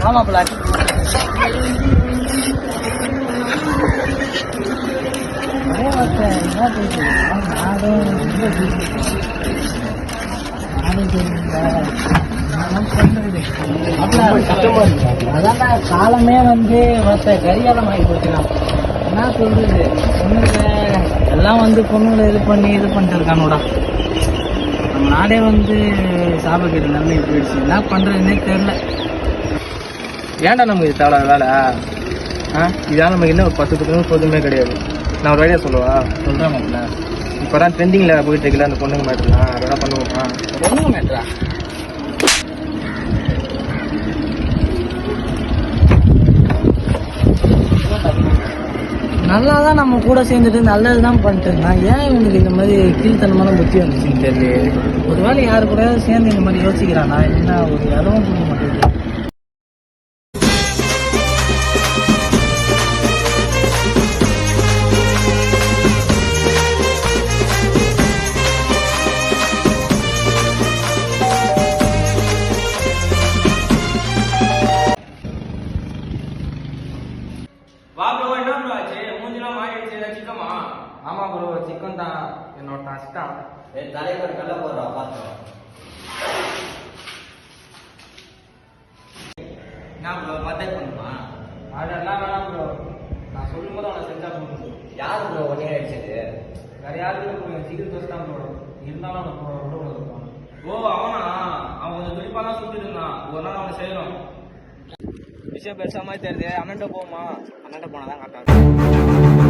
ஆமா பிளாக் அதான் காலமே வந்து மற்ற கரிகாலம் ஆகி போச்சுலாம். என்ன சொல்றது, பொண்ணுங்க எல்லாம் வந்து பொண்ணுங்களை இது பண்ணிட்டு இருக்கானோடா. நம்ம நாடே வந்து சாபக்கேடு நன்மை போயிடுச்சு. என்ன பண்றதுன்னே தெரியல. ஏன்டா நமக்கு இது தேவை வேலை? இதால் நமக்கு இன்னும் ஒரு 10 கிலோமீட்டர் போதுமே கிடையாது. நான் ஒரு ஐடியா சொல்லவா? சொல்கிறேன் மாப்பிள்ள. இப்போ தான் ட்ரெண்டிங்கில் போயிட்டு இருக்கல அந்த பொண்ணுங்க மேட்ருலாம், அதெல்லாம் பண்ணுவோமா? பொண்ணுங்க மேட்ரா? நல்லா தான் நம்ம கூட சேர்ந்துட்டு நல்லது தான் பண்ணிட்டு இருந்தான். ஏன் இவனுக்கு இந்த மாதிரி கீழ்த்தனமான புத்தி வந்துச்சுன்னு தெரியல. ஒரு வேலை யாரு கூட சேர்ந்து இந்த மாதிரி யோசிக்கிறானா? என்ன ஒரு இடமும் புரிய மாட்டேங்குது. ஆமா ப்ரோ, சிக்கன் தான் என்னோட கஷ்டம். தலைவர் கல்ல போடுறா பார்த்தோம். என்ன ப்ரோ மத்தாய் பண்ணுமா? அதெல்லாம் வேணாம் ப்ரோ, நான் சொல்லும் போது அவனை செஞ்சா போகணும். யாரு ப்ரோ ஒன்னே அடிச்சது? வேற யாருக்கு சீக்கிரம் தோசை தான் ப்ரோ. இருந்தாலும் அவனை விட கொடுப்பான். ஓ அவனா? அவன் கொஞ்சம் துடிப்பா தான் சுத்திட்டு இருந்தான். ஒரு நாள் அவனை செய்யணும். விஷயம் பெருசா மாதிரி தெரியுது. அண்ணன்ட்ட போமா? அண்ணன்ட்ட போனாதான் காட்டாது.